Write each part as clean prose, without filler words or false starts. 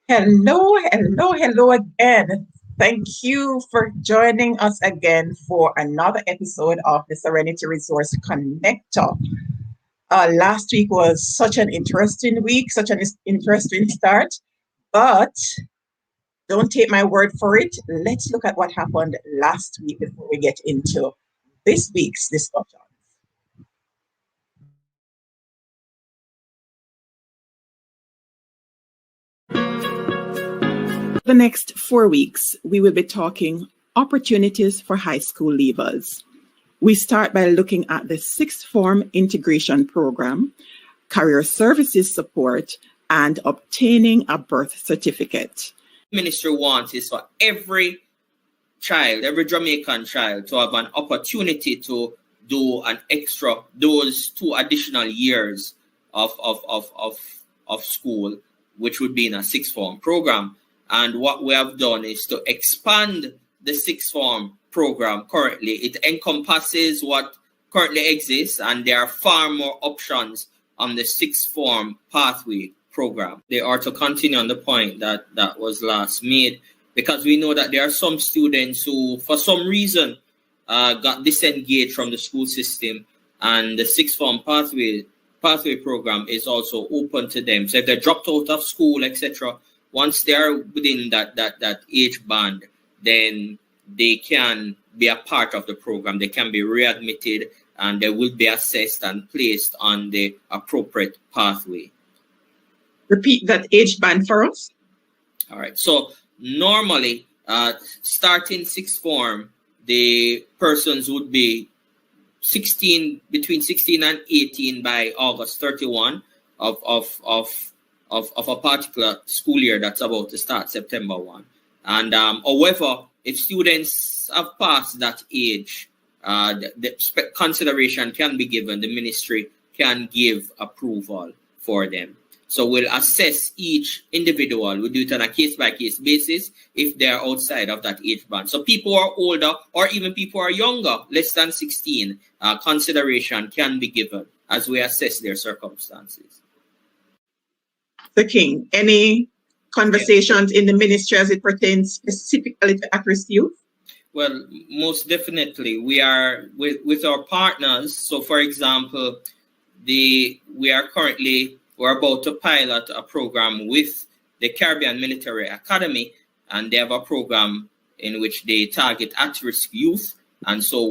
Hello again. Thank you for joining us again for another episode of the Serenity Resource Connector. Last week was such an interesting week, such an interesting start, but don't take my word for it. Let's look at what happened last week before we get into this week's discussion. The next 4 weeks, we will be talking opportunities for high school leavers. We start by looking at the sixth form integration program, career services support, and obtaining a birth certificate. Ministry wants is for every child, every Jamaican child, to have an opportunity to do those 2 additional years of school, which would be in a sixth form program. And what we have done is to expand the sixth form program currently. It encompasses what currently exists, and there are far more options on the sixth form pathway program. They are to continue on the point that was last made, because we know that there are some students who, for some reason, got disengaged from the school system, and the sixth form pathway program is also open to them. So if they dropped out of school, etc., once they are within that age band, then they can be a part of the program. They can be readmitted, and they will be assessed and placed on the appropriate pathway. Repeat that age band for us. All right. So normally, starting sixth form, the persons would be between 16 and 18 by August 31 of a particular school year that's about to start September 1. And however, if students have passed that age, the consideration can be given. The ministry can give approval for them. So we'll assess each individual. We'll do it on a case-by-case basis if they're outside of that age band. So people who are older, or even people who are younger, less than 16, consideration can be given as we assess their circumstances. The King, any conversations in the ministry as it pertains specifically to at-risk youth? Well, most definitely. We are with our partners. So, for example, we're about to pilot a program with the Caribbean Military Academy, and they have a program in which they target at-risk youth. And so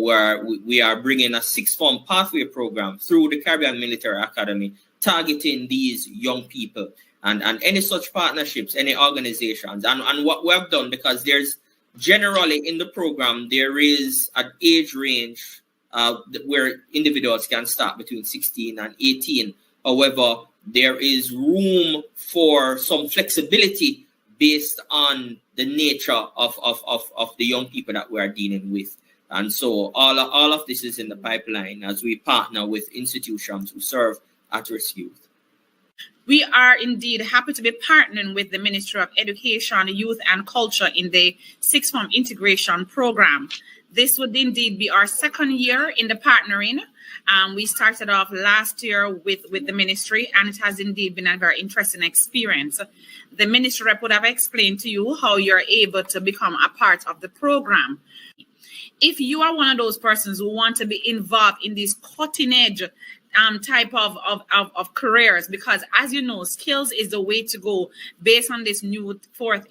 we are bringing a sixth form pathway program through the Caribbean Military Academy, targeting these young people. And any such partnerships, any organizations, and what we have done, because there's generally in the program, there is an age range where individuals can start between 16 and 18. However, there is room for some flexibility based on the nature of the young people that we are dealing with. And so all of this is in the pipeline as we partner with institutions who serve at-risk youth. We are indeed happy to be partnering with the Ministry of Education, Youth and Culture in the sixth form integration program. This would indeed be our second year in the partnering. We started off last year with the ministry, and it has indeed been a very interesting experience. The ministry rep would have explained to you how you're able to become a part of the program. If you are one of those persons who want to be involved in these cutting edge type of careers, because as you know, skills is the way to go based on this new fourth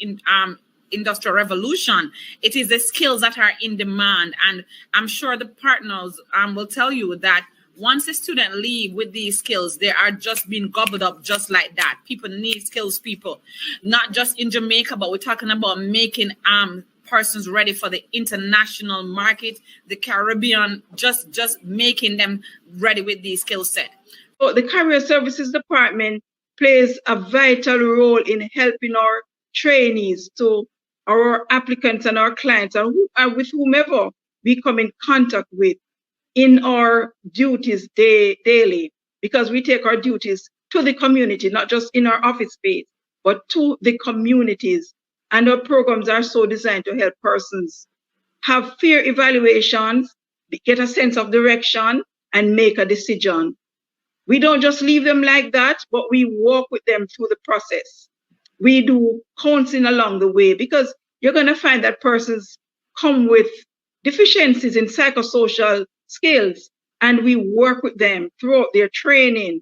industrial revolution. It is the skills that are in demand, and I'm sure the partners will tell you that once a student leave with these skills, they are just being gobbled up just like that. People need skills, people, not just in Jamaica, but we're talking about making persons ready for the international market, the Caribbean, just making them ready with these skill set. So the Career Services Department plays a vital role in helping our trainees, to our applicants and our clients, and with whomever we come in contact with in our duties daily, because we take our duties to the community, not just in our office space, but to the communities. And our programs are so designed to help persons have fair evaluations, get a sense of direction, and make a decision. We don't just leave them like that, but we walk with them through the process. we do counseling along the way, because you're going to find that persons come with deficiencies in psychosocial skills, and we work with them throughout their training,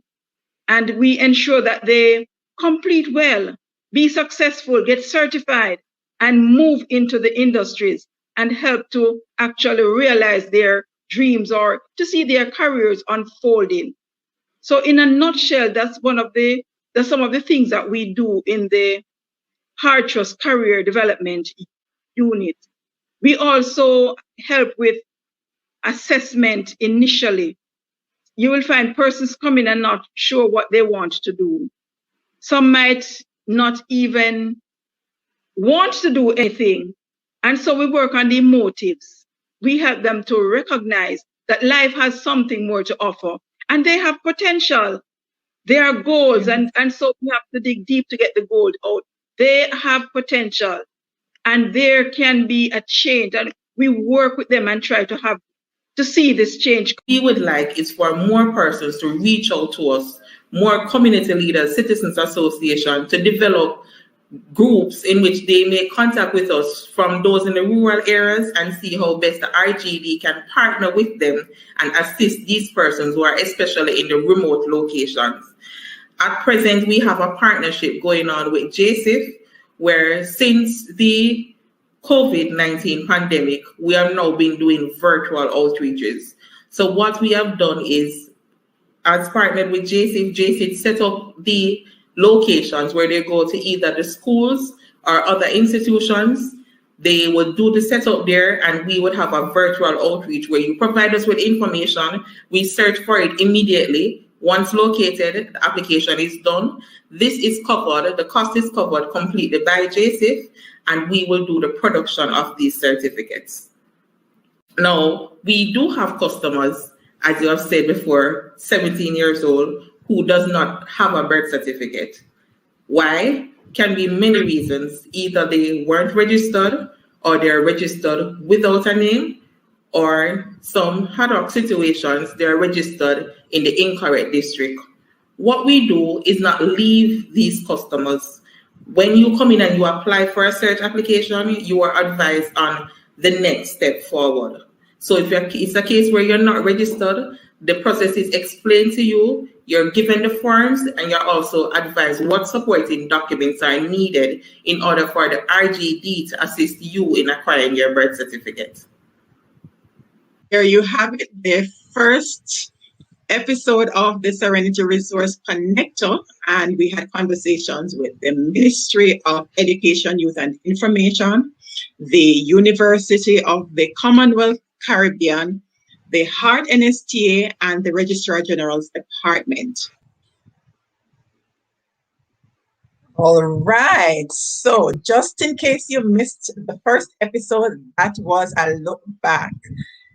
and we ensure that they complete well, be successful, get certified, and move into the industries and help to actually realize their dreams or to see their careers unfolding. So in a nutshell, that's some of the things that we do in the Hard Trust Career Development Unit. We also help with assessment initially. You will find persons coming and not sure what they want to do. Some might not even want to do anything. And so we work on the motives. We help them to recognize that life has something more to offer and they have potential. There are goals, and so we have to dig deep to get the gold out. They have potential and there can be a change, and we work with them and try to see this change. We would like is for more persons to reach out to us, more community leaders, citizens association, to develop groups in which they make contact with us from those in the rural areas and see how best the RGD can partner with them and assist these persons who are especially in the remote locations. At present, we have a partnership going on with JSEC, where since the COVID-19 pandemic, we have now been doing virtual outreaches. So what we have done is, as partnered with JSEC set up the locations where they go to either the schools or other institutions. They would do the setup there, and we would have a virtual outreach where you provide us with information. We search for it immediately. Once located, the application is done. This is covered, the cost is covered completely by JSEC, and we will do the production of these certificates. Now, we do have customers, as you have said before, 17 years old, who does not have a birth certificate. Why? Can be many reasons. Either they weren't registered, or they're registered without a name, or some ad hoc situations, they're registered in the incorrect district. What we do is not leave these customers. When you come in and you apply for a search application, you are advised on the next step forward. So if it's a case where you're not registered, the process is explained to you, you're given the forms, and you're also advised what supporting documents are needed in order for the RGD to assist you in acquiring your birth certificate. Here you have it, the first episode of the Serenity Resource Connector, and we had conversations with the Ministry of Education, Youth and Information, the University of the Commonwealth Caribbean, the Hart NSTA, and the Registrar General's Department. All right, so just in case you missed the first episode, that was a look back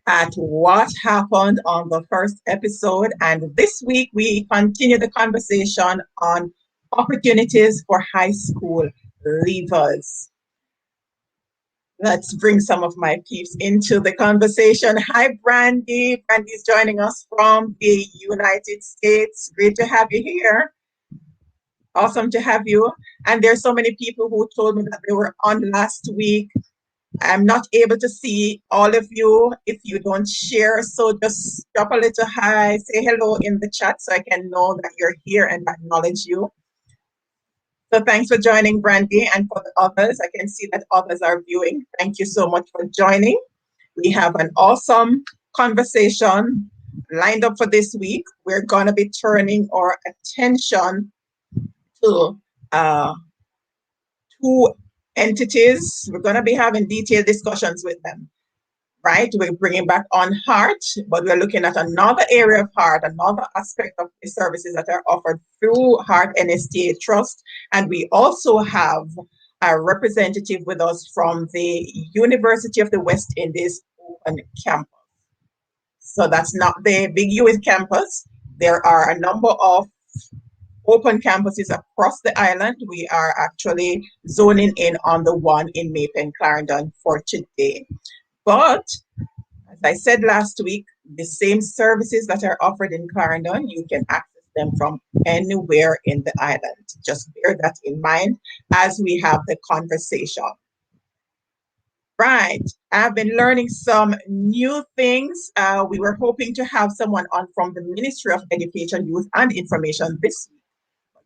at what happened on the first episode. And this week, we continue the conversation on opportunities for high school leavers. Let's bring some of my peeps into the conversation. Hi, Brandy. Brandy's joining us from the United States. Great to have you here. Awesome to have you. And there's so many people who told me that they were on last week. I'm not able to see all of you if you don't share. So just drop a little hi, say hello in the chat so I can know that you're here and acknowledge you. So thanks for joining, Brandy, and for the others. I can see that others are viewing. Thank you so much for joining. We have an awesome conversation lined up for this week. We're going to be turning our attention to two entities. We're going to be having detailed discussions with them, right? We're bringing back on Hart, but we're looking at another area of Hart, another aspect of the services that are offered through Hart NSTA Trust. And we also have a representative with us from the University of the West Indies Open Campus. So that's not the big US campus. There are a number of open campuses across the island. We are actually zoning in on the one in Maple, Clarendon for today. But as I said last week, the same services that are offered in Clarendon, you can access them from anywhere in the island. Just bear that in mind as we have the conversation. Right. I've been learning some new things. We were hoping to have someone on from the Ministry of Education, Youth and Information this week.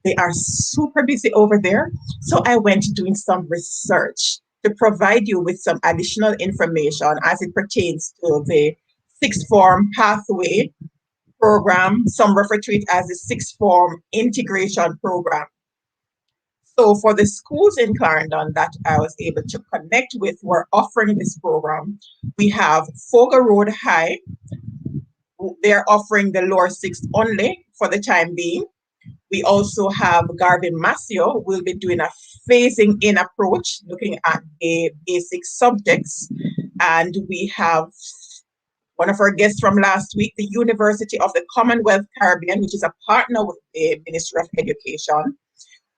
They are super busy over there. So I went doing some research to provide you with some additional information as it pertains to the sixth form pathway program. Some refer to it as the sixth form integration program. So for the schools in Clarendon that I was able to connect with who are offering this program, we have Fogo Road High. They're offering the lower sixth only for the time being. We also have Garvin Masio, who will be doing a phasing in approach, looking at the basic subjects. And we have one of our guests from last week, the University of the Commonwealth Caribbean, which is a partner with the Ministry of Education.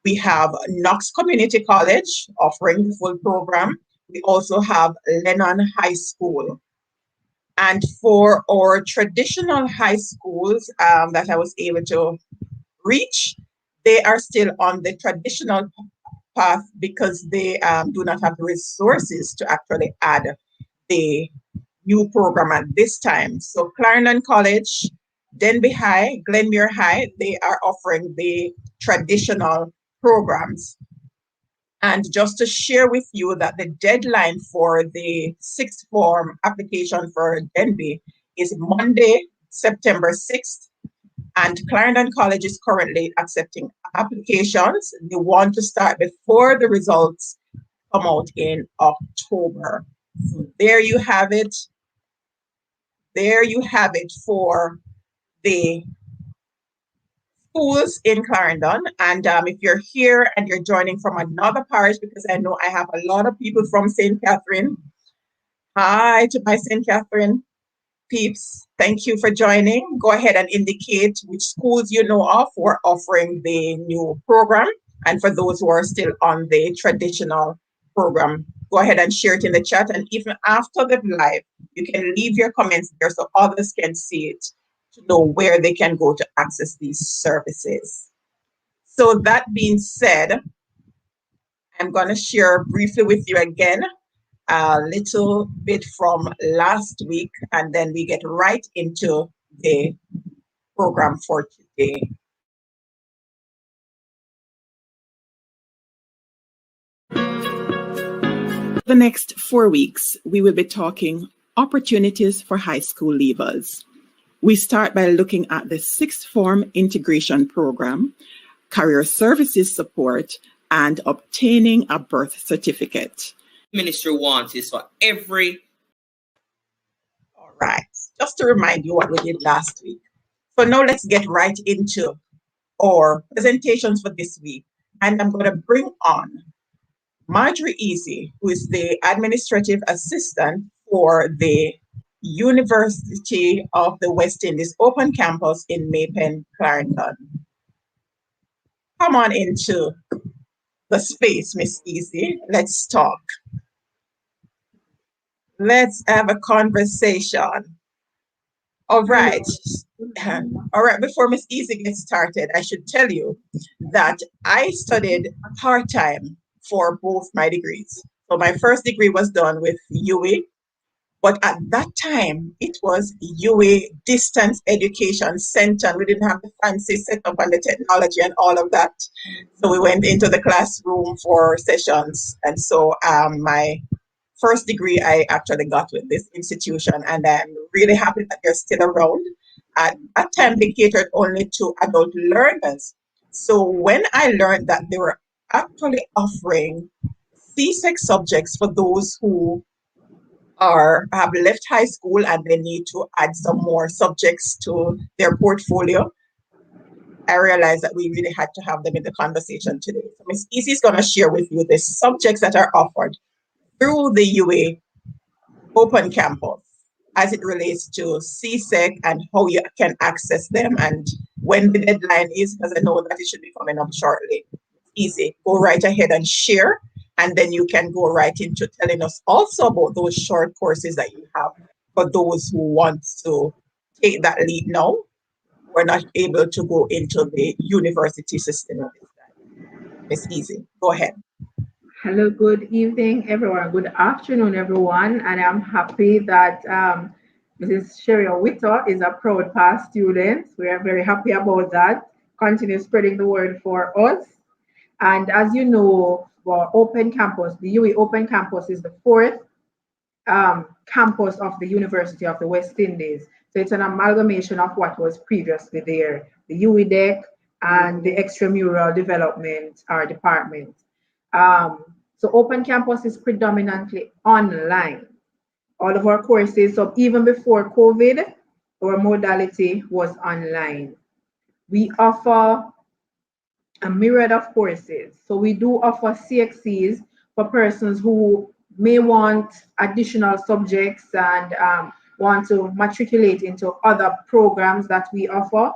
We have Knox Community College offering the full program. We also have Lennon High School. And for our traditional high schools that I was able to reach, they are still on the traditional path because they do not have the resources to actually add the new program at this time. So Clarendon College, Denby High, Glenmuir High, they are offering the traditional programs. And just to share with you that the deadline for the sixth form application for Denby is Monday, September 6th. And Clarendon College is currently accepting applications. They want to start before the results come out in October. So there you have it. There you have it for the schools in Clarendon. And if you're here and you're joining from another parish, because I know I have a lot of people from St. Catherine. Hi to my St. Catherine peeps. Thank you for joining. Go ahead and indicate which schools you know of who are offering the new program. And for those who are still on the traditional program, go ahead and share it in the chat. And even after the live, you can leave your comments there so others can see it, to know where they can go to access these services. So that being said, I'm going to share briefly with you again a little bit from last week, and then we get right into the program for today. The next 4 weeks, we will be talking opportunities for high school leavers. We start by looking at the sixth form integration program, career services support, and obtaining a birth certificate. Ministry wants is for every. All right, just to remind you what we did last week. So now let's get right into our presentations for this week. And I'm going to bring on Marjorie Easy, who is the administrative assistant for the University of the West Indies Open Campus in Maypen, Clarendon. Come on into the space, Miss Easy. Let's talk. Let's have a conversation. All right. All right, before Miss Easy gets started, I should tell you that I studied part-time for both my degrees. So my first degree was done with UWI, but at that time, it was UWI Distance Education Center. We didn't have the fancy setup and the technology and all of that. So we went into the classroom for sessions. And so my first degree I actually got with this institution, and I'm really happy that they're still around. At that time, they catered only to adult learners. So when I learned that they were actually offering CSEC subjects for those who have left high school and they need to add some more subjects to their portfolio, I realized that we really had to have them in the conversation today. So Ms. Easy is going to share with you the subjects that are offered through the UWI Open Campus as it relates to CSEC and how you can access them and when the deadline is, because I know that it should be coming up shortly. Easy, go right ahead and share, and then you can go right into telling us also about those short courses that you have for those who want to take that lead now. were not able to go into the university system at this time. It's easy. Go ahead. Hello, good evening, everyone. Good afternoon, everyone. And I'm happy that Mrs. Sherry Witter is a proud past student. We are very happy about that. Continue spreading the word for us. And as you know, for Open Campus, the UWI Open Campus is the fourth campus of the University of the West Indies. So it's an amalgamation of what was previously there, the UWI DEC and the extramural development department. So Open Campus is predominantly online. All of our courses, so even before COVID, our modality was online. We offer a myriad of courses. So we do offer CXCs for persons who may want additional subjects and want to matriculate into other programs that we offer.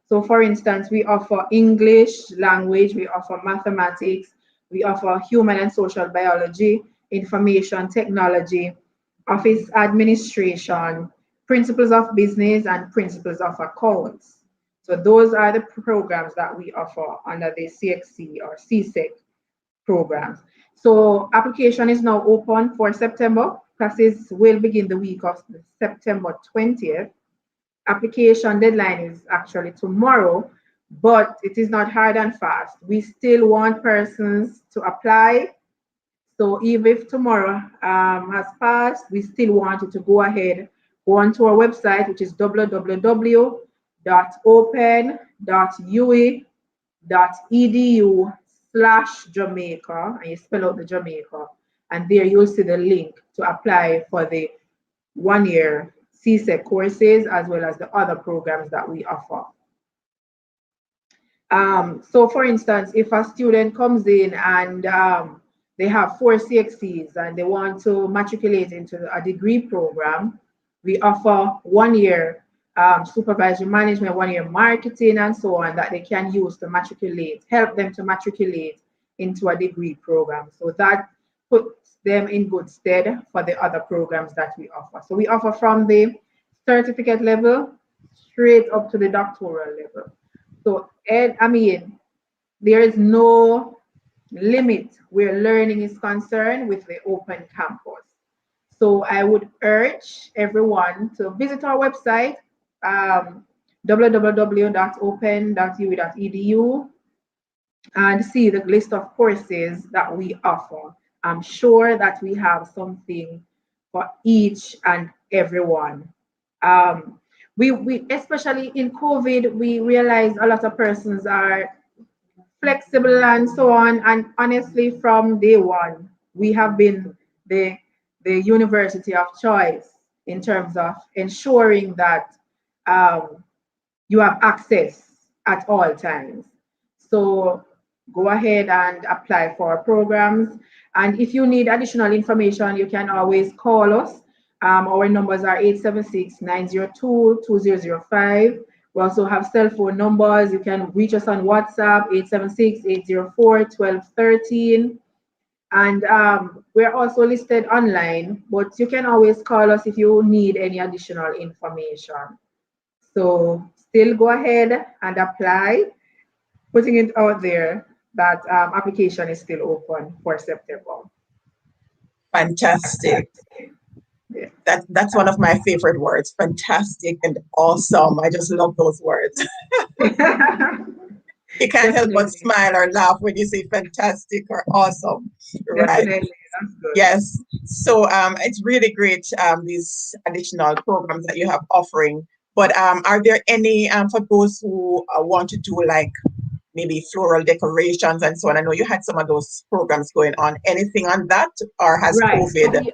So for instance, we offer English language, we offer mathematics, we offer human and social biology, information technology, office administration, principles of business, and principles of accounts. So those are the programs that we offer under the CXC or CSEC programs. So application is now open for September. Classes will begin the week of September 20th. Application deadline is actually tomorrow, but it is not hard and fast. We still want persons to apply. So even if tomorrow has passed, we still want you to go ahead, go onto our website, which is www.open.uwi.edu/Jamaica, and you spell out the Jamaica, and there you'll see the link to apply for the 1-year CSEC courses as well as the other programs that we offer. So for instance, if a student comes in and they have 4 CXCs and they want to matriculate into a degree program, we offer 1-year supervisory management, 1-year marketing, and so on that they can use to matriculate, help them to matriculate into a degree program. So that puts them in good stead for the other programs that we offer. So we offer from the certificate level straight up to the doctoral level. So, there is no limit where learning is concerned with the Open Campus. So I would urge everyone to visit our website, www.open.uwi.edu, and see the list of courses that we offer. I'm sure that we have something for each and everyone. We especially in COVID, we realize a lot of persons are flexible and so on. And honestly, from day one, we have been the university of choice in terms of ensuring that you have access at all times. So go ahead and apply for our programs. And if you need additional information, you can always call us. Our numbers are 876-902-2005. We also have cell phone numbers. You can reach us on WhatsApp, 876-804-1213. And we're also listed online, but you can always call us if you need any additional information. So still go ahead and apply, putting it out there that application is still open for September. Fantastic. Yeah. That's one of my favorite words, fantastic and awesome. I just love those words. You can't help but smile or laugh when you say fantastic or awesome, right? Definitely. That's good. Yes. So it's really great, these additional programs that you have offering. But are there any for those who want to do like maybe floral decorations and so on? I know you had some of those programs going on. Anything on that, or has COVID?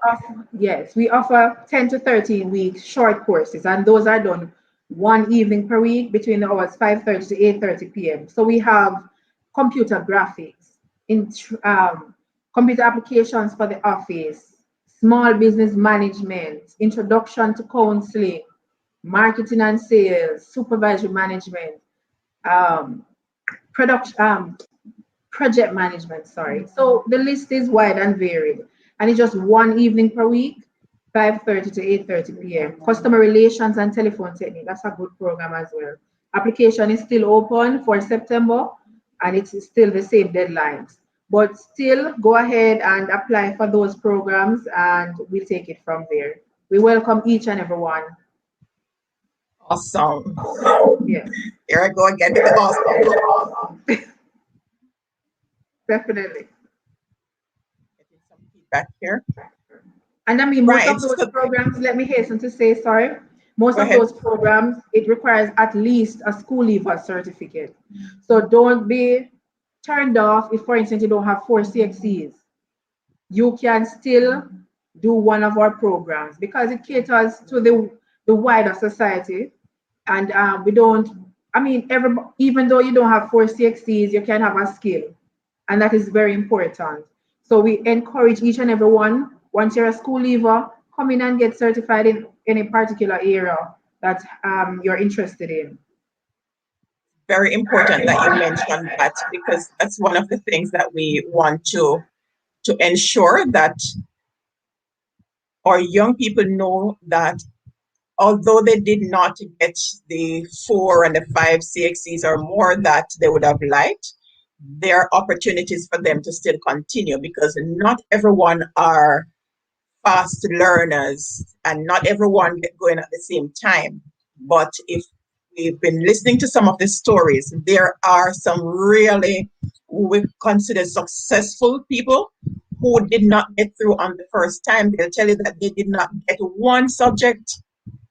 So we offer 10 to 13 week short courses, and those are done one evening per week between the hours 5:30 to 8:30 p.m. So we have computer graphics, computer applications for the office, small business management, introduction to counseling, marketing and sales, supervisory management, project management, sorry. So the list is wide and varied, and it's just one evening per week, 5:30 to 8:30 p.m. Customer relations and telephone technique, that's a good program as well. Application is still open for September, and it's still the same deadlines. But still, go ahead and apply for those programs, and we'll take it from there. We welcome each and every one. Awesome. Yeah, Here I go again with the awesome. definitely. Getting some feedback here. And I mean, most Right. of those programs, let me hasten to say, sorry, most Go of ahead. those programs, it requires at least a school leaver certificate. So don't be turned off if, for instance, you don't have 4 CXCs. You can still do one of our programs because it caters to the wider society. And we don't, I mean, even though you don't have 4 CXCs, you can have a skill. And that is very important. So we encourage each and every one, once you're a school leaver, come in and get certified in any particular area that you're interested in. Very important that you mentioned that, because that's one of the things that we want to ensure that our young people know, that although they did not get the 4 and the 5 CXCs or more that they would have liked, there are opportunities for them to still continue, because not everyone are fast learners and not everyone get going at the same time. But if we've been listening to some of the stories, there are some really, we consider successful people who did not get through on the first time. They'll tell you that they did not get one subject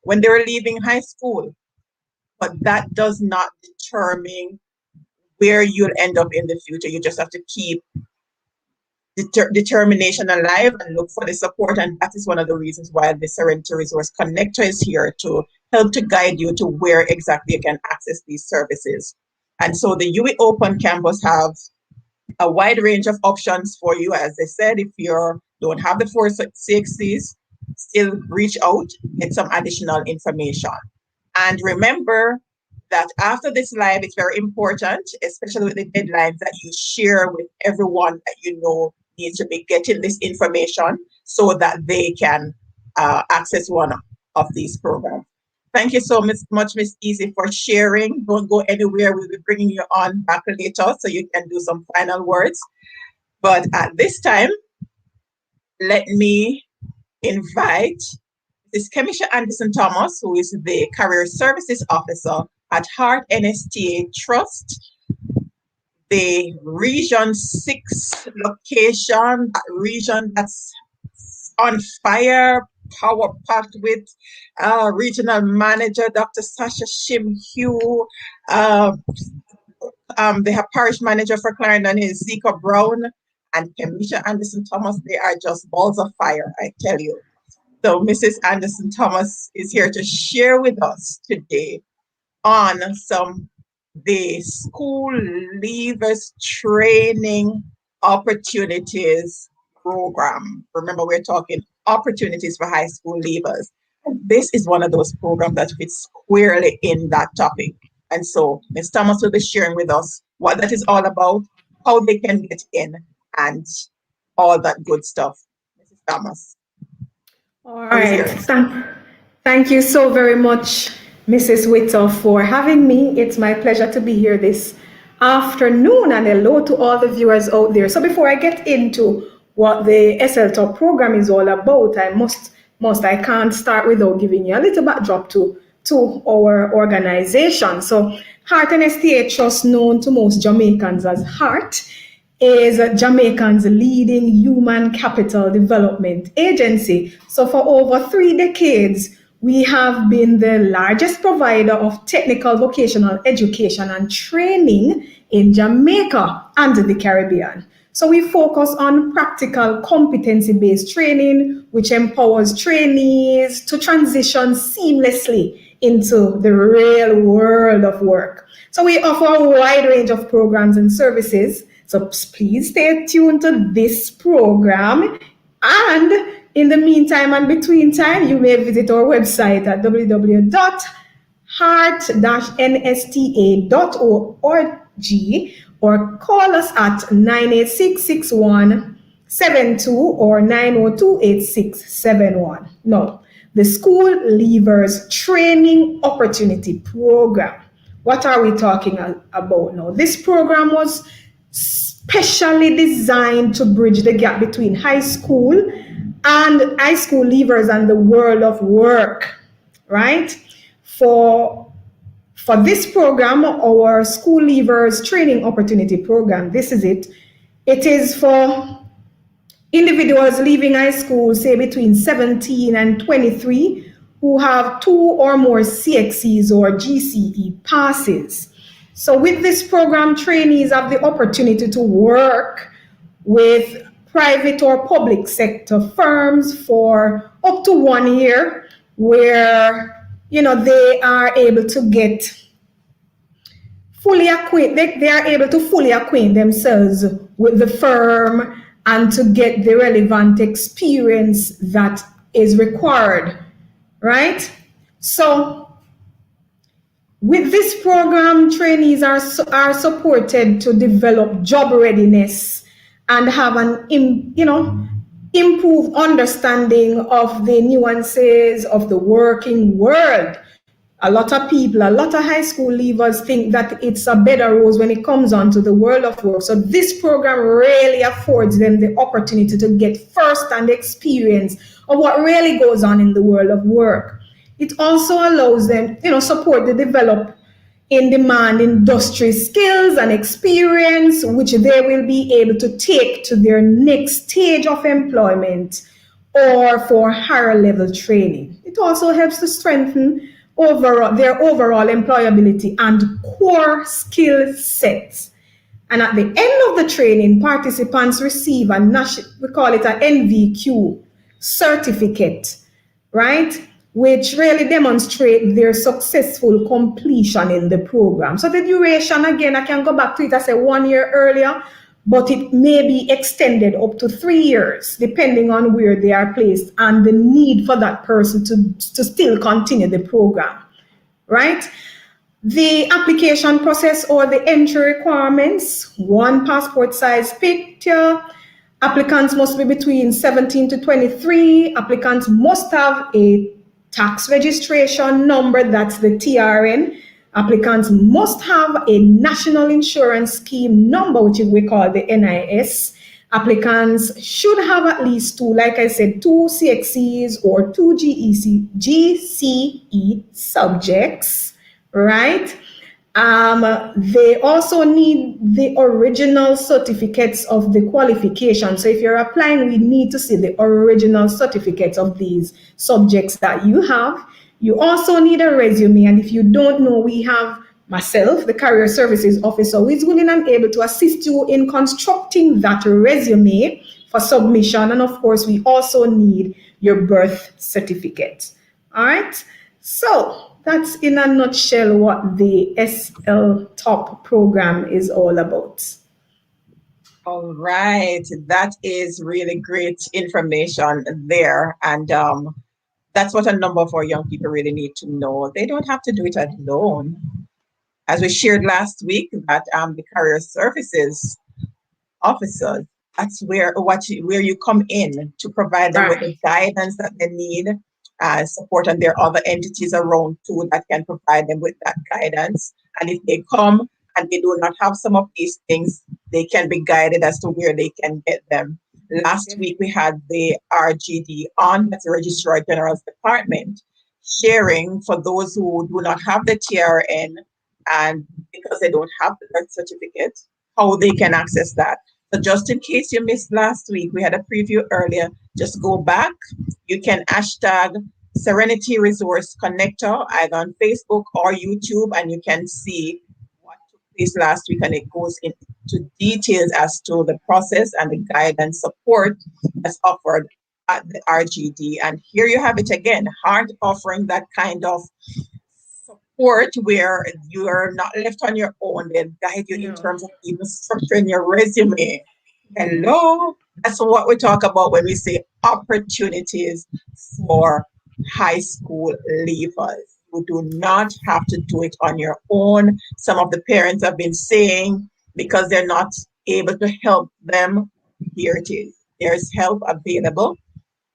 when they were leaving high school. But that does not determine where you'll end up in the future. You just have to keep determination alive and look for the support. And that is one of the reasons why the Serenity Resource Connector is here, to help to guide you to where exactly you can access these services. And so the UWI Open Campus have a wide range of options for you. As I said, if you don't have the 4 CXCs, still reach out, get some additional information. And remember that after this live, it's very important, especially with the deadlines, that you share with everyone that you know needs to be getting this information so that they can access one of these programs. Thank you so much, Ms. Easy, for sharing. Don't go anywhere. We'll be bringing you on back later so you can do some final words. But at this time, let me invite Ms. Kemisha Anderson Thomas, who is the Career Services Officer at Heart NSTA Trust, the Region 6 location, that region that's on fire, power packed with Regional Manager Dr. Sasha Shim-Hugh. They have Parish Manager for Clarendon is Zika Brown, and Kemisha Anderson Thomas. They are just balls of fire, I tell you. So Mrs. Anderson Thomas is here to share with us today on the school leavers training opportunities program. Remember, we're talking opportunities for high school leavers. And this is one of those programs that fits squarely in that topic. And so Ms. Thomas will be sharing with us what that is all about, how they can get in, and all that good stuff. Mrs. Thomas. All right. Thank you so very much, Mrs. Whittle, for having me. It's my pleasure to be here this afternoon, and hello to all the viewers out there. So before I get into what the SLTOP program is all about, I can't start without giving you a little backdrop to our organization. So Heart NSTA Trust, known to most Jamaicans as Heart, is Jamaican's leading human capital development agency. So for over 3 decades, we have been the largest provider of technical vocational education and training in Jamaica and the Caribbean. So we focus on practical competency-based training, which empowers trainees to transition seamlessly into the real world of work. So we offer a wide range of programs and services. So please stay tuned to this program. And in the meantime and between time, you may visit our website at www.heart-nsta.org or call us at 986-6172 or 902-8671. Now, the School Leavers Training Opportunity Program. What are we talking about now? This program was specially designed to bridge the gap between high school leavers and the world of work, right? For this program, our school leavers training opportunity program, this is it. It is for individuals leaving high school, say between 17 and 23, who have 2 or more CXCs or GCE passes. So with this program, trainees have the opportunity to work with private or public sector firms for up to 1 year, where they are able to get fully acquaint. They are able to fully acquaint themselves with the firm and to get the relevant experience that is required, right? So with this program, trainees are supported to develop job readiness and have an improved understanding of the nuances of the working world. A lot of people, a lot of high school leavers think that it's a bed of roses when it comes on to the world of work. So this program really affords them the opportunity to get first-hand experience of what really goes on in the world of work. It also allows them, support the develop in-demand industry skills and experience, which they will be able to take to their next stage of employment or for higher level training. It also helps to strengthen their overall employability and core skill sets. And at the end of the training, participants receive we call it an NVQ certificate, right? Which really demonstrate their successful completion in the program. So the duration, again, I can go back to it, I said 1 year earlier, but it may be extended up to 3 years, depending on where they are placed and the need for that person to still continue the program, right? The application process or the entry requirements: 1 passport size picture. Applicants must be between 17 to 23. Applicants must have a tax registration number, that's the TRN. Applicants must have a national insurance scheme number, which we call the NIS. Applicants should have at least 2, like I said, 2 CXCs or 2 GCE subjects, right? They also need the original certificates of the qualification. So if you're applying, we need to see the original certificates of these subjects that you have. You also need a resume. And if you don't know, we have myself, the Career Services Officer, who is willing and able to assist you in constructing that resume for submission. And of course, we also need your birth certificate. All right. So that's in a nutshell what the SL Top program is all about. All right. That is really great information there. And that's what a number of our young people really need to know. They don't have to do it alone. As we shared last week, that the Career Services Officers, that's where you come in to provide them with the guidance that they need, support, and there are other entities around too that can provide them with that guidance. And if they come and they do not have some of these things, they can be guided as to where they can get them. Last week we had the RGD on, that's the Registrar General's Department, sharing for those who do not have the TRN and because they don't have the birth certificate, how they can access that. So just in case you missed last week, we had a preview earlier, just go back. You can hashtag Serenity Resource Connector either on Facebook or YouTube, and you can see what took place last week, and it goes into details as to the process and the guidance support that's offered at the RGD. And here you have it again, Heart offering that kind of support where you are not left on your own. They guide you in terms of even structuring your resume. Hello, that's what we talk about when we say opportunities for high school leavers. You do not have to do it on your own. Some of the parents have been saying because they're not able to help them, here it is. There's help available.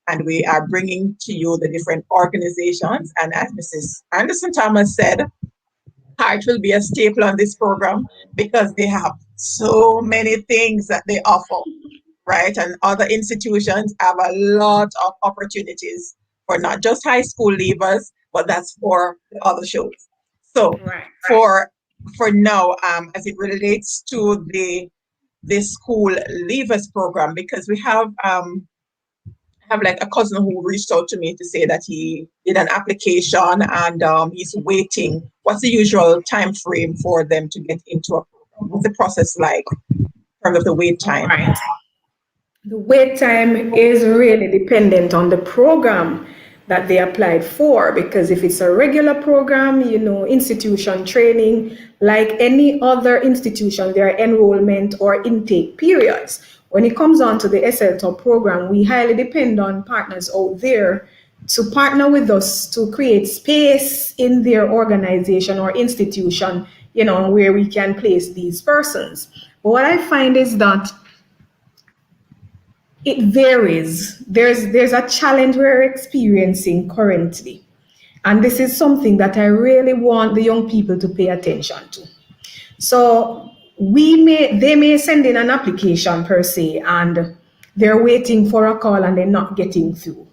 And we are bringing to you the different organizations. And as Mrs. Anderson Thomas said, Heart will be a staple on this program because they have so many things that they offer, right? And other institutions have a lot of opportunities for not just high school leavers, but that's for the other shows. So Right. for now, as it relates to the school leavers program, because we have like a cousin who reached out to me to say that he did an application and he's waiting. What's the usual time frame for them to get into a program? What's the process like in terms of the wait time? Right. The wait time is really dependent on the program that they applied for, because if it's a regular program, institution training, like any other institution, there are enrollment or intake periods. When it comes on to the SL program, we highly depend on partners out there to partner with us to create space in their organization or institution, where we can place these persons. But what I find is that it varies. There's a challenge we're experiencing currently. And this is something that I really want the young people to pay attention to. So they may send in an application per se, and they're waiting for a call and they're not getting through.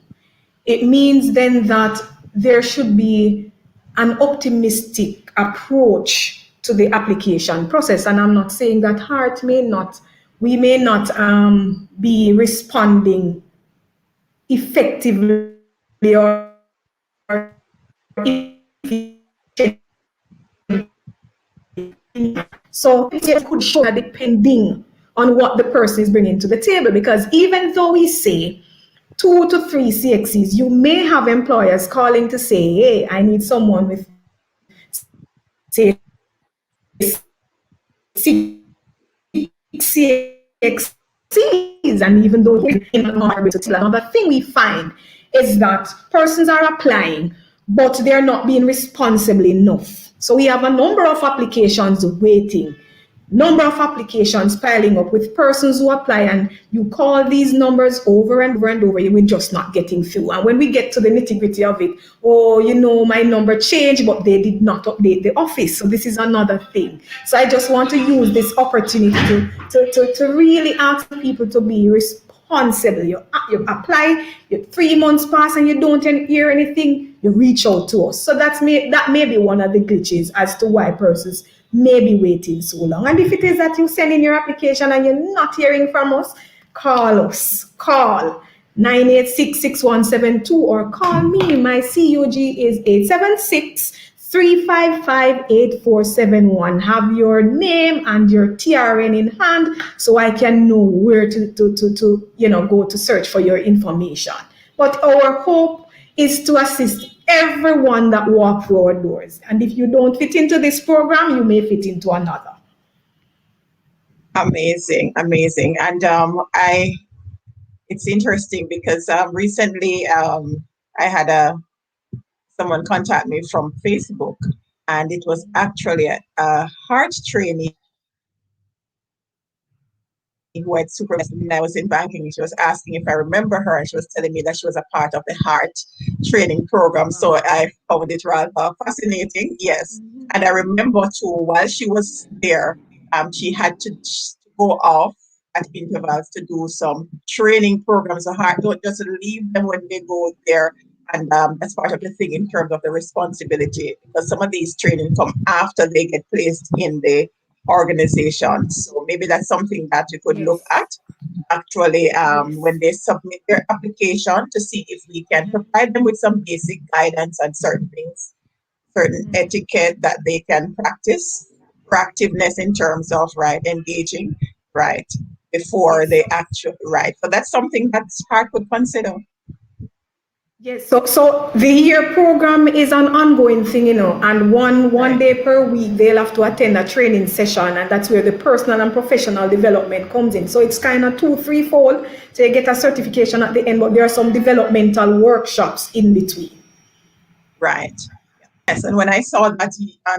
It means then that there should be an optimistic approach to the application process. And I'm not saying that we may not be responding effectively or so it could show that depending on what the person is bringing to the table, because even though we say 2 to 3 CXCs, you may have employers calling to say, hey, I need someone with, say, 6 CXCs, and even though another thing we find is that persons are applying, but they're not being responsible enough. So we have a number of applications waiting, number of applications piling up with persons who apply, and you call these numbers over and over and over, you will just not getting through. And when we get to the nitty-gritty of it, my number changed, but they did not update the office. So this is another thing. So I just want to use this opportunity to really ask people to be responsible. You apply, 3 months pass and you don't hear anything, you reach out to us. So that may be one of the glitches as to why persons may be waiting so long. And if it is that you send in your application and you're not hearing from us, call us. Call 986-6172 or call me. My CUG is 876-355-8471. Have your name and your TRN in hand so I can know where to go to search for your information. But our hope is to assist everyone that walks through our doors. And if you don't fit into this program, you may fit into another. Amazing. And it's interesting because recently I had someone contact me from Facebook, and it was actually a heart trainee who had supervised me when I was in banking. She was asking if I remember her, and she was telling me that she was a part of the heart training program. So I found it rather fascinating. Yes. And I remember too, while she was there, she had to go off at intervals to do some training programs. So heart, don't just leave them when they go there. And that's part of the thing in terms of the responsibility, because some of these training come after they get placed in the organization. So maybe that's something that you could look at actually when they submit their application, to see if we can provide them with some basic guidance and certain things, certain etiquette that they can practice, proactiveness in terms of engaging before they actually So that's something that Heart could consider. Yes, so the year program is an ongoing thing, and one day per week they'll have to attend a training session, and that's where the personal and professional development comes in. So it's kind of 2-3-fold. So you get a certification at the end, but there are some developmental workshops in between. Right. Yes, and when I saw that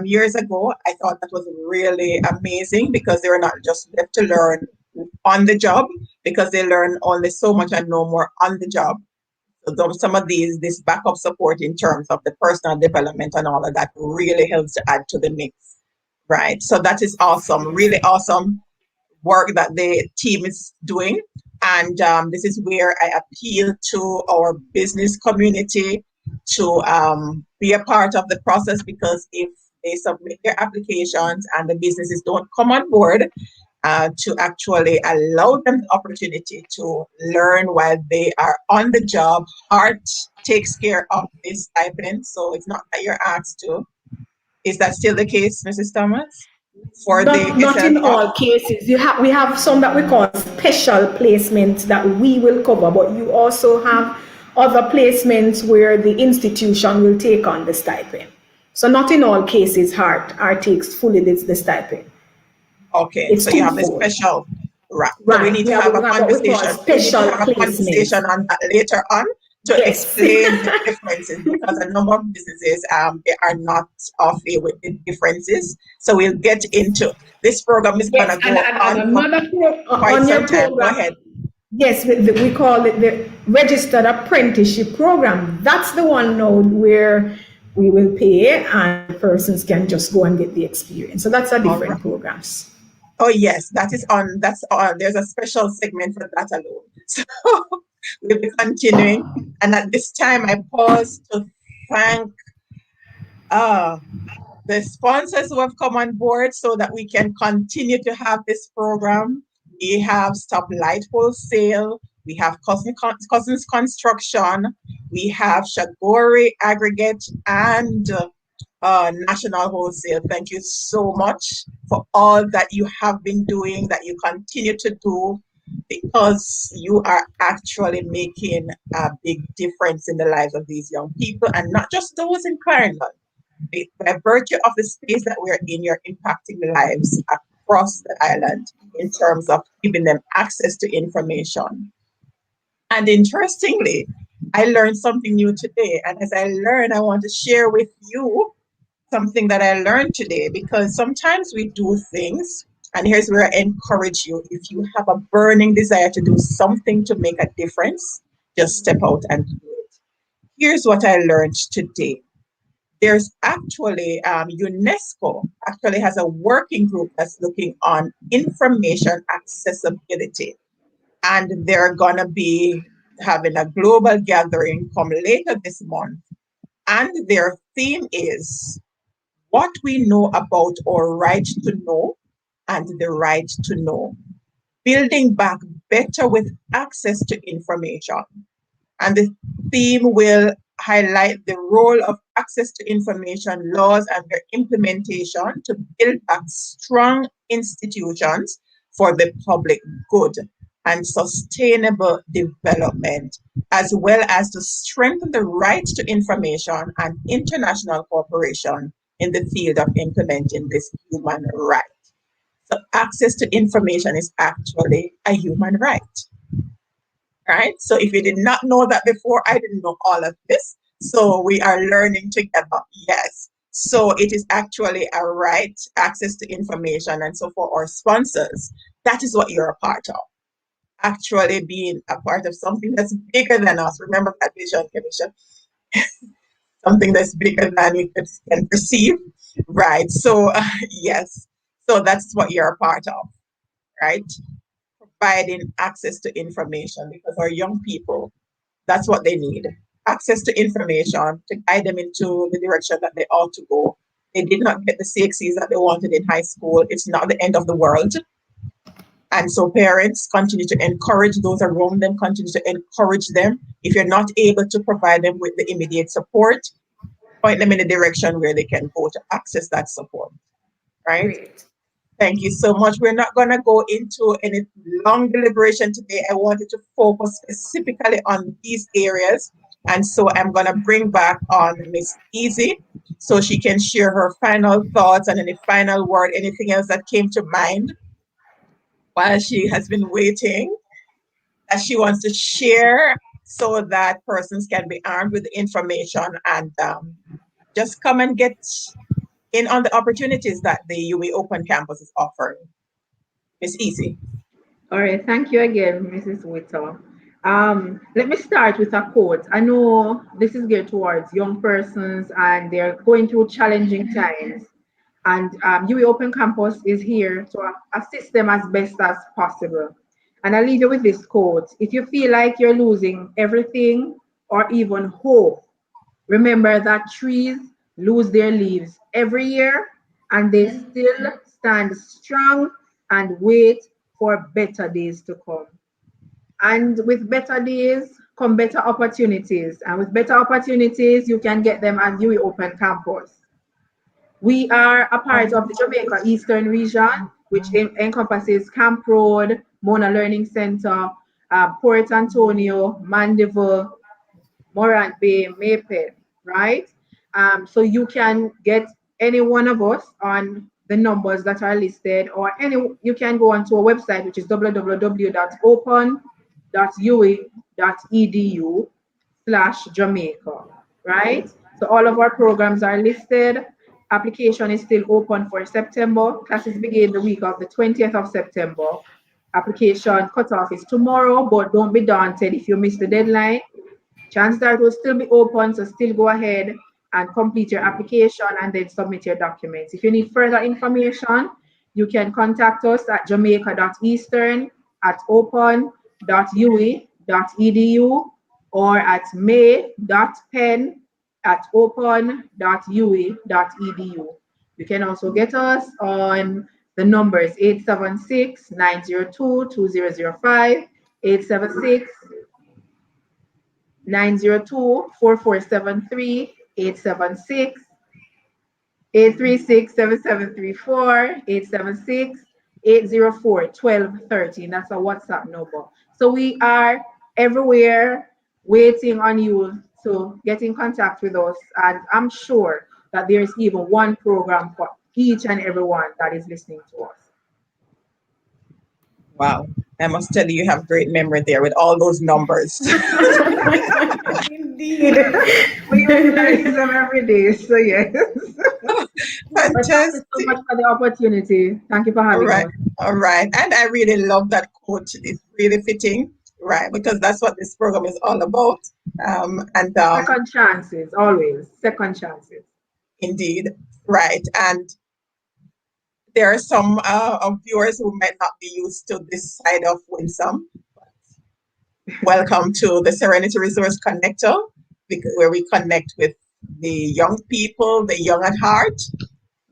years ago, I thought that was really amazing, because they were not just left to learn on the job, because they learn only so much and no more on the job. So some of this backup support in terms of the personal development and all of that really helps to add to the mix, right? So that is awesome, really awesome work that the team is doing. And this is where I appeal to our business community to be a part of the process, because if they submit their applications and the businesses don't come on board, to actually allow them the opportunity to learn while they are on the job. Heart takes care of this stipend, so it's not that you're asked to. Is that still the case, Mrs. Thomas? For the Not in SLPOP? all cases. We have some that we call special placements that we will cover, but you also have other placements where the institution will take on the stipend. So not in all cases Heart takes fully the stipend. Okay, It's so you have the twofold. special, right? Right. So we need to have a conversation. We need to have a conversation on that later on to explain the differences, because a number of businesses they are not okay with the differences. So we'll get into this program is gonna go on for quite some time. Go ahead. Yes, we call it the Registered Apprenticeship Program. That's the one now where we will pay and persons can just go and get the experience. So that's a different program. Oh yes, that is on. That's on. There's a special segment for that alone. So we'll be continuing. And at this time, I pause to thank the sponsors who have come on board so that we can continue to have this program. We have Stop Light Wholesale. We have Cousins Construction. We have Shagori Aggregate and National Wholesale. Thank you so much for all that you have been doing, that you continue to do, because you are actually making a big difference in the lives of these young people, and not just those in Clarendon. By virtue of the space that we're in, you're impacting lives across the island in terms of giving them access to information. And interestingly, I learned something new today. And as I learn, I want to share with you something that I learned today, because sometimes we do things, and here's where I encourage you. If you have a burning desire to do something to make a difference, just step out and do it. Here's what I learned today. There's actually, UNESCO actually has a working group that's looking on information accessibility. And they're gonna be having a global gathering come later this month. And their theme is what we know about our right to know and the right to know, building back better with access to information. And the theme will highlight the role of access to information laws and their implementation to build back strong institutions for the public good and sustainable development, as well as to strengthen the right to information and international cooperation in the field of implementing this human right. So access to information is actually a human right, right? So if you did not know that before, I didn't know all of this. So we are learning together, yes. So it is actually a right, access to information. And so for our sponsors, that is what you're a part of. Actually being a part of something that's bigger than us. Remember that vision, Commission? Something that's bigger than you can perceive, right? So yes, so that's what you're a part of, right? Providing access to information, because our young people, that's what they need. Access to information to guide them into the direction that they ought to go. They did not get the CXCs that they wanted in high school. It's not the end of the world. And so parents continue to encourage those around them, continue to encourage them. If you're not able to provide them with the immediate support, point them in the direction where they can go to access that support, right? Great. Thank you so much. We're not going to go into any long deliberation today. I wanted to focus specifically on these areas. And so I'm going to bring back on Miss Easy so she can share her final thoughts and any final word, anything else that came to mind while she has been waiting, that she wants to share so that persons can be armed with the information and just come and get in on the opportunities that the UWI Open Campus is offering. It's easy. All right, thank you again, Mrs. Whittle. Let me start with a quote. I know this is geared towards young persons and they're going through challenging times. And UWI Open Campus is here to assist them as best as possible. And I'll leave you with this quote. If you feel like you're losing everything or even hope, remember that trees lose their leaves every year and they still stand strong and wait for better days to come. And with better days come better opportunities. And with better opportunities, you can get them at UWI Open Campus. We are a part of the Jamaica Eastern region, which encompasses Camp Road, Mona Learning Center, Port Antonio, Mandeville, Morant Bay, Maypeth, right? So you can get any one of us on the numbers that are listed, or you can go onto our website, which is www.open.ui.edu/Jamaica, right? So all of our programs are listed. Application is still open for September. Classes begin the week of the 20th of September. Application cutoff is tomorrow, but don't be daunted if you miss the deadline. Chances are it will still be open, so still go ahead and complete your application and then submit your documents. If you need further information, you can contact us at jamaica.eastern@open.ui.edu or at may.pen@open.ui.edu. You can also get us on the numbers 876-902-2005, 876 902-4473, 876 836-7734, 876-804-1213. That's a WhatsApp number. So we are everywhere waiting on you to get in contact with us. And I'm sure that there is even one program for each and every one that is listening to us. Wow. I must tell you, you have great memory there with all those numbers. Indeed. We utilize them every day. So yes. But thank you so much for the opportunity. Thank you for having us. All right. And I really love that quote. It's really fitting, right? Because that's what this program is all about. Second chances, always. Second chances. Indeed. Right. And there are some viewers who might not be used to this side of Winsome. Welcome to the Serenity Resource Connector, where we connect with the young people, the young at heart,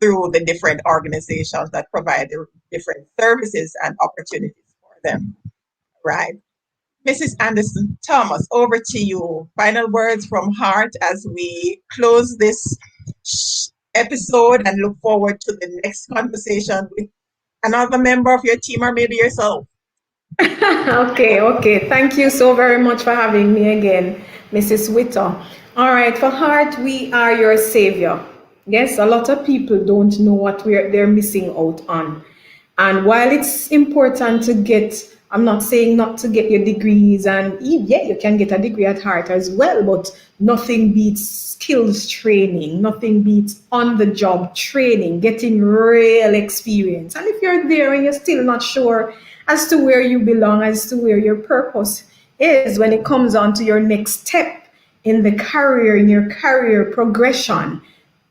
through the different organizations that provide the different services and opportunities for them. Right. Mrs. Anderson Thomas, over to you. Final words from heart as we close this episode and look forward to the next conversation with another member of your team or maybe yourself. Okay. Thank you so very much for having me again, Mrs. Witter. All right, for heart, we are your savior. Yes, a lot of people don't know what they're missing out on. And while it's important to get, I'm not saying not to get your degrees, and yeah, you can get a degree at heart as well, but nothing beats skills training, nothing beats on-the-job training, getting real experience. And if you're there and you're still not sure as to where you belong, as to where your purpose is when it comes on to your next step in the career, in your career progression,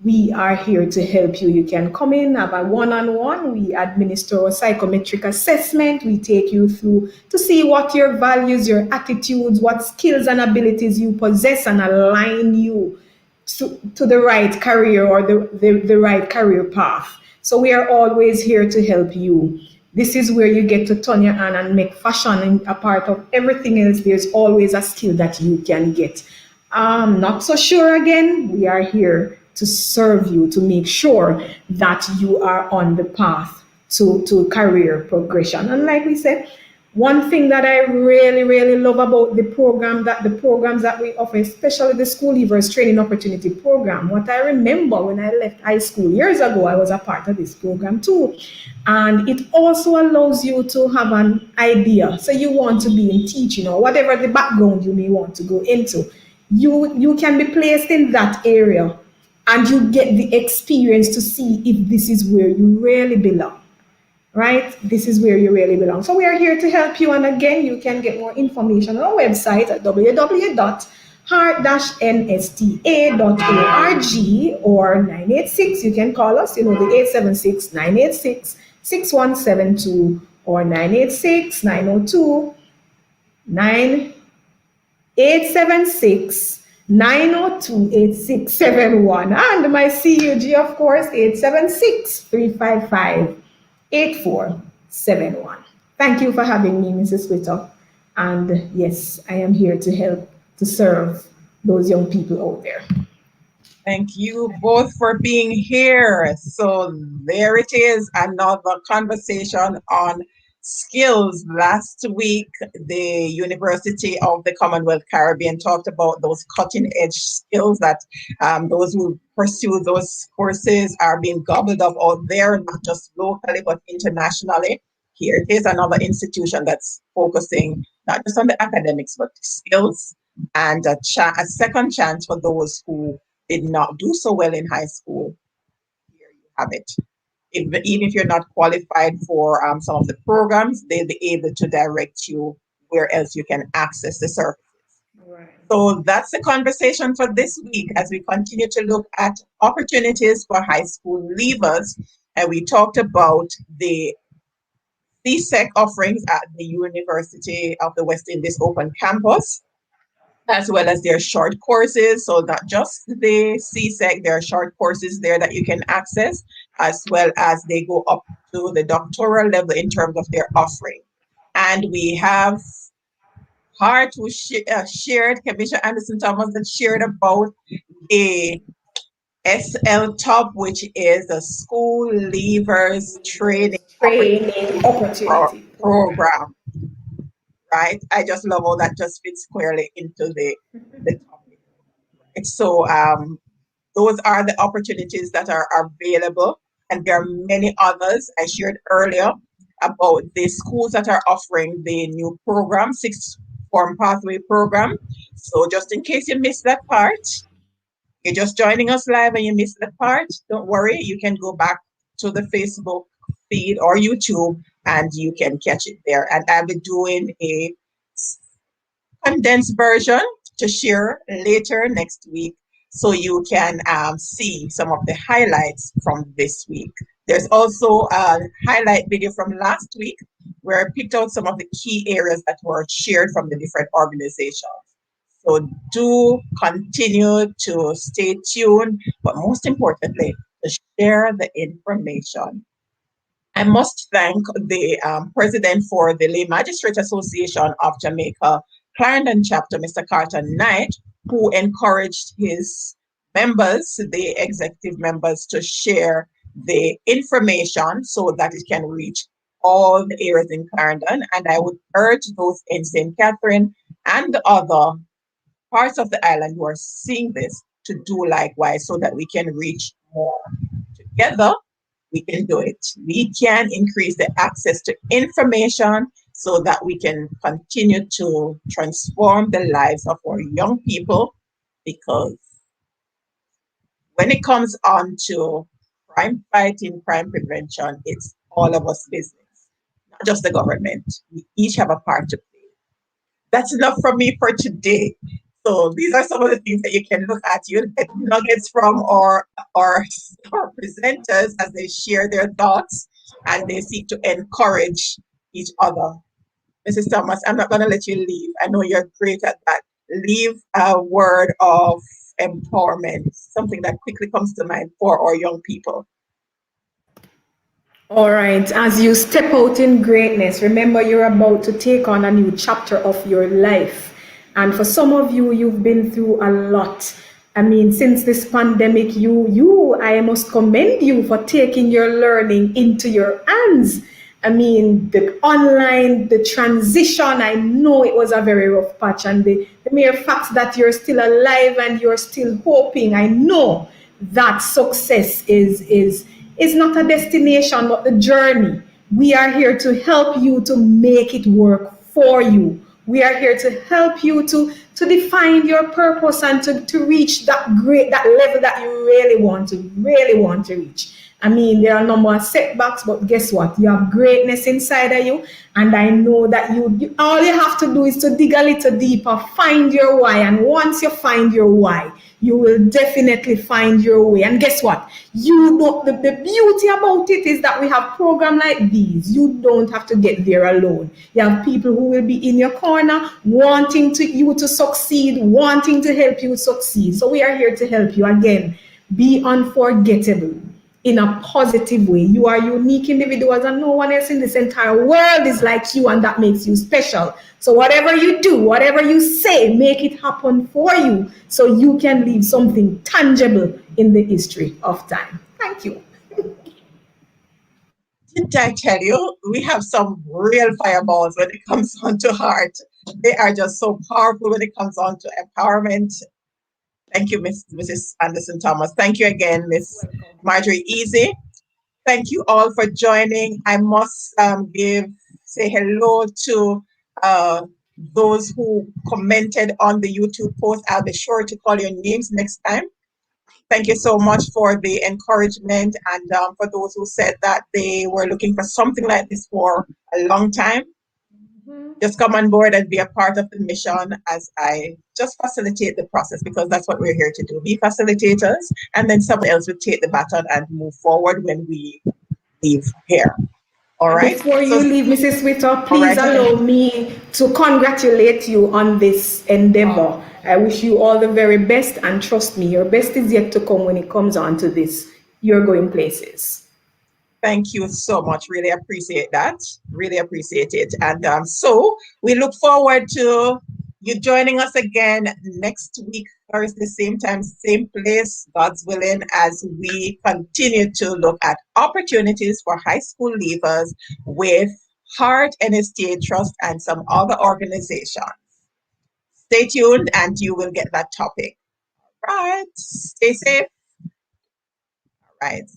we are here to help you. You can come in, have a one-on-one. We administer a psychometric assessment. We take you through to see what your values, your attitudes, what skills and abilities you possess and align you to the right career or the right career path. So we are always here to help you. This is where you get to turn your hand and make fashion a part of everything else. There's always a skill that you can get. Not so sure again, we are here to serve you, to make sure that you are on the path to career progression. And like we said, one thing that I really, really love about the programs that we offer, especially the School Leavers Training Opportunity Program, what I remember when I left high school years ago, I was a part of this program too. And it also allows you to have an idea. So you want to be in teaching or whatever the background you may want to go into. You can be placed in that area and you get the experience to see if this is where you really belong. right? This is where you really belong. So we are here to help you. And again, you can get more information on our website at www.heart-nsta.org or 986. You can call us, the 876-986-6172 or 986-902-986-902-8671. And my CUG, of course, 876-355-8471. Thank you for having me, Mrs. Witter. And yes, I am here to help to serve those young people out there. Thank you both for being here. So there it is, another conversation on skills. Last week, the University of the Commonwealth Caribbean talked about those cutting edge skills that those who pursue those courses are being gobbled up out there, not just locally, but internationally. Here it is, another institution that's focusing not just on the academics, but skills and a second chance for those who did not do so well in high school. Here you have it. Even if you're not qualified for some of the programs, they'll be able to direct you where else you can access the services. Right. So that's the conversation for this week as we continue to look at opportunities for high school leavers. And we talked about the CSEC offerings at the University of the West Indies Open Campus, as well as their short courses. So not just the CSEC, there are short courses there that you can access, as well as they go up to the doctoral level in terms of their offering. And we have Hart who shared, Kamisha Anderson Thomas, that shared about a SL Top, which is a school leavers training opportunity program. Right? I just love how that just fits squarely into the topic. So those are the opportunities that are available, and there are many others. I shared earlier about the schools that are offering the new program, sixth form pathway program. So just in case you missed that part, you're just joining us live and you missed that part, don't worry, you can go back to the Facebook feed or YouTube and you can catch it there. And I'll be doing a condensed version to share later next week so you can see some of the highlights from this week. There's also a highlight video from last week where I picked out some of the key areas that were shared from the different organizations. So do continue to stay tuned, but most importantly, to share the information. I must thank the president for the Lay Magistrate Association of Jamaica, Clarendon chapter, Mr. Carter Knight, who encouraged his members, the executive members, to share the information so that it can reach all the areas in Clarendon. And I would urge those in St. Catherine and the other parts of the island who are seeing this to do likewise so that we can reach more. Together, we can do it. We can increase the access to information so that we can continue to transform the lives of our young people, because when it comes on to crime fighting, crime prevention, it's all of us business, not just the government. We each have a part to play. That's enough from me for today. So these are some of the things that you can look at. You'll get nuggets from our presenters as they share their thoughts and they seek to encourage each other. Mrs. Thomas, I'm not going to let you leave. I know you're great at that. Leave a word of empowerment, something that quickly comes to mind for our young people. All right, as you step out in greatness, remember you're about to take on a new chapter of your life. And for some of you, you've been through a lot. I mean, since this pandemic, I must commend you for taking your learning into your hands. I mean, the online, the transition, I know it was a very rough patch, and the mere fact that you're still alive and you're still hoping, I know that success is not a destination, but the journey. We are here to help you to make it work for you. We are here to help you to define your purpose and to reach that level that you really want to reach. I mean, there are no more setbacks, but guess what? You have greatness inside of you. And I know that all you have to do is to dig a little deeper, find your why. And once you find your why, you will definitely find your way. And guess what? The beauty about it is that we have programs like these. You don't have to get there alone. You have people who will be in your corner, wanting you to succeed, wanting to help you succeed. So we are here to help you. Again, be unforgettable in a positive way. You are unique individuals and no one else in this entire world is like you, and that makes you special. So whatever you do, whatever you say, make it happen for you so you can leave something tangible in the history of time. Thank you. Didn't I tell you, we have some real fireballs when it comes on to heart. They are just so powerful when it comes on to empowerment. Thank you, Mrs. Anderson Thomas. Thank you again, Miss Marjorie Easy. Thank you all for joining. I must say hello to those who commented on the YouTube post. I'll be sure to call your names next time. Thank you so much for the encouragement and for those who said that they were looking for something like this for a long time. Just come on board and be a part of the mission as I just facilitate the process, because that's what we're here to do, be facilitators, and then someone else will take the baton and move forward when we leave here. All right. Before you leave, Mrs. Witter, please allow me to congratulate you on this endeavor. I wish you all the very best, and trust me, your best is yet to come when it comes on to this. You're going places. Thank you so much. Really appreciate that. Really appreciate it. And so we look forward to you joining us again next week, Thursday, same time, same place, God's willing, as we continue to look at opportunities for high school leavers with Heart, NSTA Trust, and some other organizations. Stay tuned and you will get that topic. All right. Stay safe. All right.